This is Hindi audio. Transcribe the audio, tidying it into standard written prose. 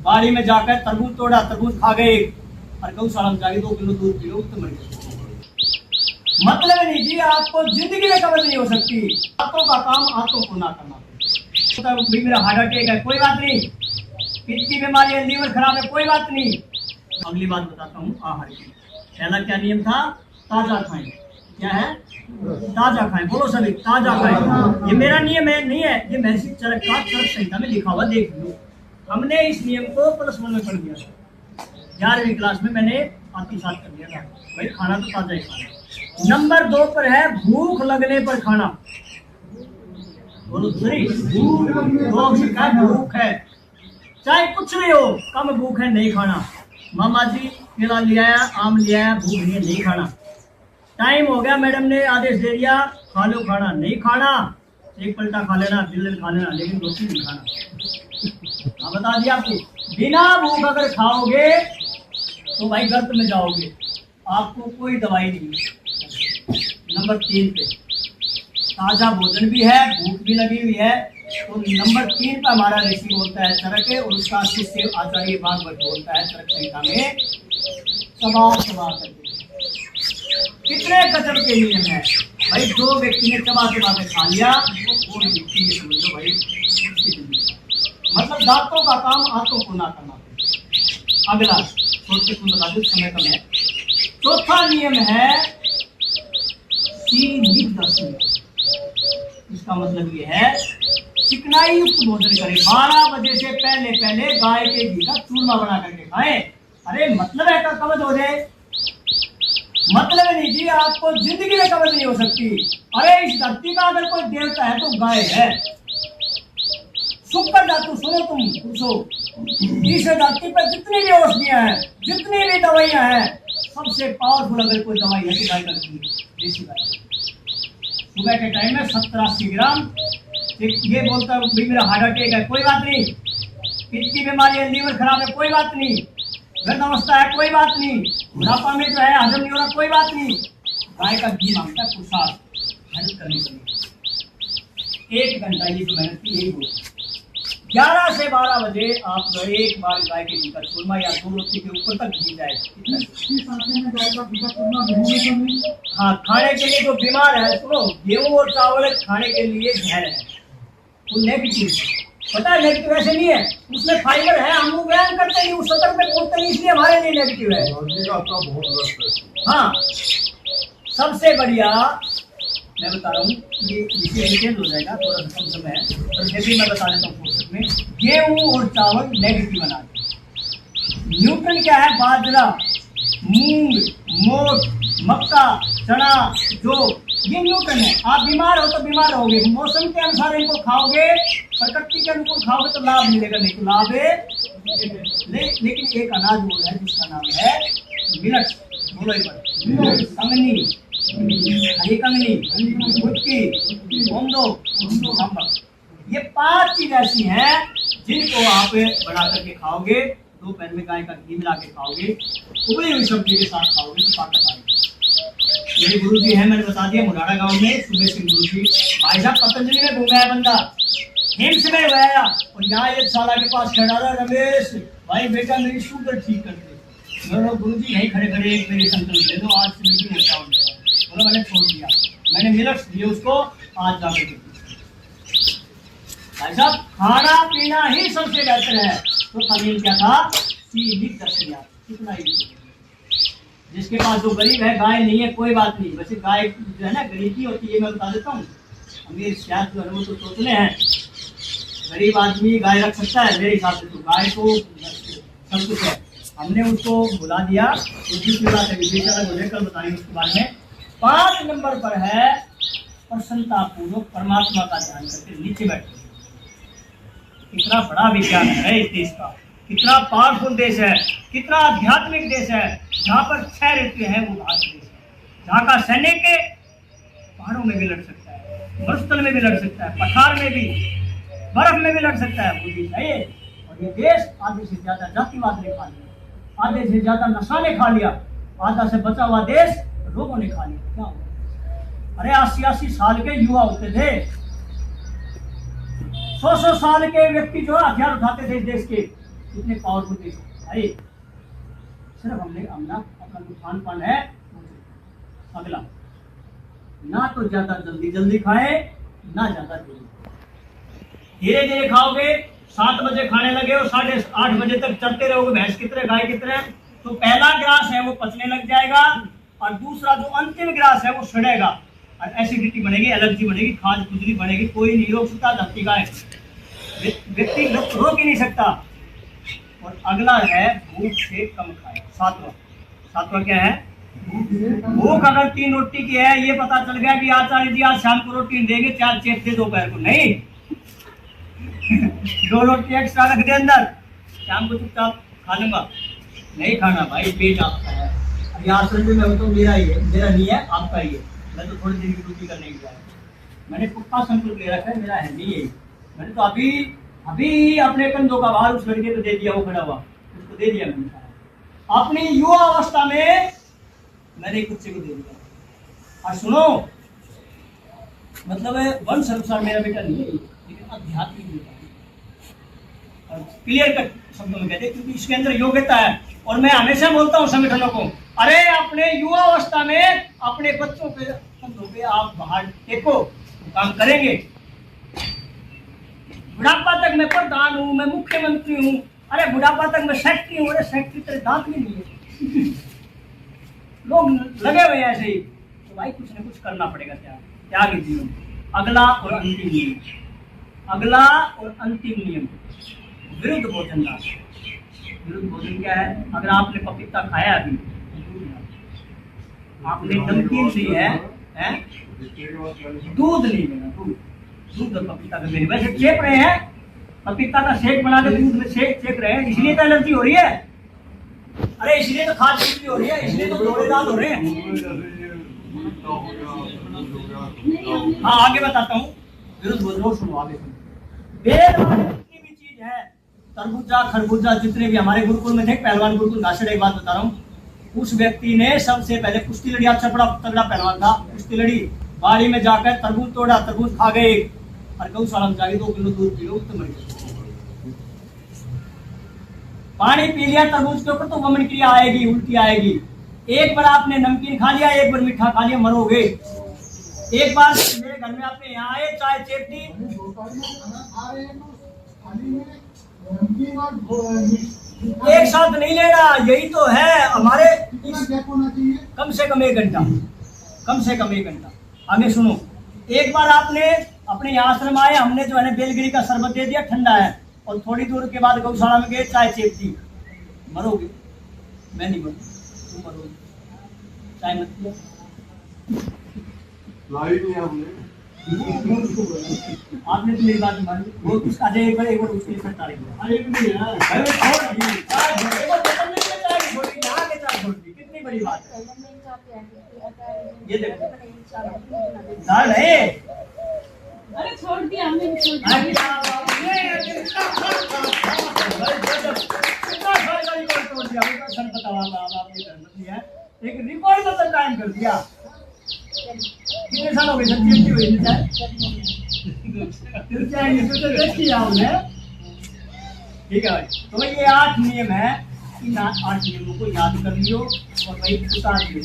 बाड़ी में जाकर तरबूज तोड़ा, तरबूज खा गए और गौशाला में जाके 2 किलो दूध पी लो तो मर गए। मतलब नहीं जी, आपको जिंदगी में कभी नहीं हो सकती। आंतों का काम आंतों को ना करना। तो भी मेरा हार्ट अटैक है, कोई बात नहीं। पित्त की बीमारी है, लीवर खराब है, कोई बात नहीं। अगली बात बताता हूँ आहार की। पहला क्या नियम था? ताजा खाएं। क्या है? ताजा खाएं। बोलो सभी, ताजा खाएं। ये मेरा नियम है नहीं है, ये महर्षि चरक का चरक संहिता में लिखा हुआ, देख लो। हमने इस नियम को +1 में पढ़ दिया था। 11वीं क्लास में मैंने आत्मसात कर दिया था। भाई खाना तो ताजा ही खाना। नंबर 2 पर है भूख लगने पर खाना। बोलो सही, भूख है, चाहे कुछ भी हो, कम भूख है नहीं खाना। मामा जी केला ले आया, आम ले आया, भूख नहीं है नहीं खाना। टाइम हो गया, मैडम ने आदेश दे दिया खा लो, खाना नहीं खाना। एक पलटा खा लेना, बिल्कुल खा लेना, लेकिन रोटी नहीं खाना। हाँ बता दिया आपको, बिना भूख अगर खाओगे तो भाई गर्त में जाओगे, आपको कोई दवाई नहीं। नंबर 3 पे ताजा भोजन भी है, भूख भी लगी हुई है, तो नंबर 3 पर हमारा ऋषि बोलता है चरक है, और उसका शिष्य आचार्य भागवत बोलता है चरक संहिता में चबा करके। कितने गजब के नियम है भाई। 2 व्यक्ति ने चबा के खा लिया, वो व्यक्ति ये समझ लो भाई मतलब दांतों का काम आंतों को ना करना। अगला सोचते तुम बता दो, समय कम है। चौथा नियम है सीमित दर्शन। इसका मतलब ये है चिकनाई युक्त भोजन करें। 12 बजे से पहले गाय के घी का चूरमा बना करके खाएं। अरे मतलब है कब्ज हो जाए, मतलब नहीं जी, आपको जिंदगी में कब्ज नहीं हो सकती। अरे इस धरती का अगर कोई देवता है तो गाय है। शुक्र धातु सुनो तुम पुरुषो, इस धरती पर जितनी भी औषधियां हैं, जितनी भी दवाइयां हैं, सबसे पावरफुल अगर कोई दवाई है तो गाय का घी, देसी गाय। सुबह के टाइम में 70-80 ग्राम। ये बोलता है मेरा हार्ट अटैक है, कोई बात नहीं। पित्त की बीमारी है, लीवर खराब है, कोई बात नहीं। वृद्ध अवस्था है, कोई बात नहीं। बुढ़ापा में जो है हजम नहीं हो रहा, कोई बात नहीं। गाय का घी मांगता है पुरुषार्थ, मेहनत करनी पड़ेगी। 1 घंटा ये जो मेहनत की यही होगी। 11 से 12 बजे आप जो एक बार गाय के घी का चूरमा या 2 रोटी के ऊपर तक घी जाए। हाँ, खाने के लिए जो बीमार है, सुनो, गेहूं और चावल खाने के लिए जहर है, वो नेगेटिव पता है। नेगेटिव ऐसे नहीं है, उसमें फाइबर है, हम लोग व्यायाम करते हैं, उस सतर्क में पहुंचते नहीं, इसलिए हमारे लिए नेगेटिव है। हाँ, सबसे बढ़िया मैं बता रहा हूँ, ये विषय चेंज हो जाएगा, थोड़ा सा कम समय है, पर फिर भी मैं बता देता हूँ फुर्सत में। गेहूं और चावल नेगेटिव बना दे। न्यूट्रन क्या है? बाजरा, मूंग, मोट, मक्का, चना, जौ, ये न्यूट्रन है। आप बीमार हो तो बीमार होगे, मौसम के अनुसार इनको खाओगे, प्रकृति के अनुकूल खाओगे तो लाभ मिलेगा, नहीं तो लाभ है। लेकिन एक अनाज वो है जिसका नाम है मिलट। बोलो एक बार, कंगनी, हरी कंगनी, कुटकी, बोंदो, नमक। ये 5 चीज ऐसी हैं जिनको आप बना करके खाओगे, दोपहर में गाय का घी मिला के खाओगे, उबली हुई सब्जी के साथ खाओगे तो ताकत आएगी। मेरे गुरु जी हैं, मैंने बता दिया, मुराड़ा गांव में सुबह सिंह गुरु जी। भाई साहब पतंजलि में घूमा है बंदा, हिम्स में गया और यहाँ एक साला के पास खड़ा रहा, रमेश भाई बेटा मेरी शुगर ठीक कर दे। मेरे गुरु जी यहीं खड़े खड़े एक मेरे संकल्प दे दो, आज से बिल्कुल अच्छा हो जाएगा। बोला मैंने छोड़ दिया, मैंने मिलट्स दिए उसको, आज जाकर के भाई साहब खाना पीना ही सबसे बेहतर है। तो तमीम क्या था? सीमित दर्शनिया, कितना ही। जिसके पास जो गरीब है, गाय नहीं है कोई बात नहीं, वैसे गाय जो है ना गरीबी होती है, मैं बता देता हूँ। अमीर शायद जो है वो तो सोचने हैं, गरीब आदमी गाय रख सकता है, मेरे हिसाब से तो गाय तो सब कुछ है। हमने उसको बुला दिया, दूसरी बात है विशेष अलग हो जाए, कल बताएंगे उसके बारे में। 5 नंबर पर है प्रसन्नता पूर्वक परमात्मा का ध्यान करके नीचे बैठे। कितना बड़ा विज्ञान है इस देश का, कितना पावरफुल देश है, कितना आध्यात्मिक देश है, जहाँ पर 6 ऋतु है वो भारत देश है, जहाँ का सैनिक पहाड़ों में भी लड़ सकता है, मरुस्थल में भी लड़ सकता है, पठार में भी, बर्फ में भी लड़ सकता है, वो देश है ये। और ये देश आधे से ज्यादा जातिवाद ने खा लिया, आधे से ज्यादा नशा ने खा लिया, आधा से बचा हुआ देश रोगों ने खा लिया। क्या हुआ? अरे 80-80 साल के युवा होते थे, 100-100 साल के व्यक्ति जो हथियार उठाते थे इस देश के, कितने पावरफुल देश भाई। सिर्फ हमने अपना जो खान पान है। अगला, ना तो ज्यादा जल्दी जल्दी खाए, ना ज्यादा जल्दी, धीरे धीरे खाओगे। 7 बजे खाने लगे और 8:30 बजे तक चलते रहोगे, भैंस की तरह गाय की तरह, तो पहला गिलास है वो पचने लग जाएगा और दूसरा जो अंतिम गिलास है वो सड़ेगा और एसिडिटी बनेगी, एलर्जी बनेगी, खाज खुजली बनेगी। कोई नहीं रोक सकता, धरती का व्यक्ति रोक ही नहीं सकता। और अगला है भूख से कम खाए। सातवां क्या है? भूख अगर 3 रोटी की है, ये पता चल गया कि आचार्य जी आज शाम को रोटी देंगे, 4 चेप दे दोपहर को, नहीं 2 रोटी एक्स्ट्रा रख दे अंदर, शाम को चुपचाप खा लूंगा। नहीं खाना भाई, पेट आपका है। अभी आश्रम में मैं तो मेरा ही है, मेरा नहीं है, आपका ही है। मैं तो थोड़ी दिन की ड्यूटी करने की जाए, मैंने पक्का संकल्प ले रखा है, मेरा है नहीं है। मैंने तो अभी अपने कंधों का भार उस लड़के को दे दिया, वो खड़ा हुआ, उसको दे दिया मैंने। अपनी युवा अवस्था में मैंने एक कुत्ते को दे दिया। और सुनो, मतलब वंश अनुसार मेरा बेटा नहीं है, लेकिन आध्यात्मिक बेटा है। और क्लियर कट शब्दों में कहते हैं, क्योंकि इसके अंदर योग्यता है। और मैं हमेशा बोलता हूँ संगठनों को, अरे अपने युवा अवस्था में अपने बच्चों पे कंधों पे आप बाहर टेको, तो काम करेंगे। बुढ़ापा तक मैं प्रधान हूँ, मैं मुख्यमंत्री हूँ, अरे बुढ़ापा तक मैं सेक्रेटरी हूँ, अरे सेक्रेटरी तेरे दांत भी नहीं है। लोग लगे हुए हैं ऐसे ही, तो भाई कुछ न कुछ करना पड़ेगा। त्याग जीवन। अगला और अंतिम नियम, विरुद्ध भोजन ना। विरुद्ध भोजन क्या है? अगर आपने पपीता खाया अभी, आपने नमकीन ली है, दूध नहीं लेना। दूध और पपीता का मेरे वैसे चेप रहे हैं, पपीता का शेक बना के दूध में चेप रहे हैं, इसलिए तो एलर्जी हो रही है। अरे इसलिए तो खाद बिक्री हो रही है, इसलिए तो दौड़ेदार हो रहे हैं। हाँ आगे बताता हूँ। विरुद्ध भोजन सुनो, आगे सुनो। जितनी भी चीज है, तरबूजा खरबूजा जितने भी हमारे गुरुकुल में थे, पहलवान गुरुकुल घासड़, एक बात बता रहा हूँ, उस व्यक्ति ने सबसे पहले कुश्ती लड़ी। अच्छा बड़ा तगड़ा पहलवान था, कुश्ती लड़ी, बाड़ी में जाकर तरबूज तोड़ा, तरबूज खा गए, और गौशाला में जाके 2 किलो दूध पी लो तो मर गए। पानी पी लिया तरबूज के ऊपर तो वमन क्रिया आएगी, उल्टी आएगी। एक बार आपने नमकीन खा लिया, एक बार मीठा खा लिया, मरोगे। एक बार मेरे घर में आपने यहाँ आए, चाय चेप दी, एक साथ नहीं लेना, यही तो है हमारे। कम से कम 1 घंटा, कम से कम 1 घंटा। आगे सुनो, एक बार आपने अपने यहाँ आश्रम आए, हमने जो है ना बेलगिरी का शरबत दे दिया, ठंडा है, और थोड़ी दूर के बाद गौशाला में गए, चाय चेप दी, मरोगे। मैं नहीं मरूंगा, तुम मरोगे। चाय मत पियो। आपने तो मेरी बात मानी, वो उसका एक बार उसके लिए तारीख कितनी बड़ी बात है। ये देखो दाल है, अरे छोड़ दिया हमने भी छोड़ दिया। एक रिकॉर्ड मतलब कायम कर दिया। कितने साल हो गए सर चेप हुई देखी आपने? ठीक है भाई, तो ये 8 नियम है, इन 8 नियमों को याद कर लियो और भाई उतार लियो।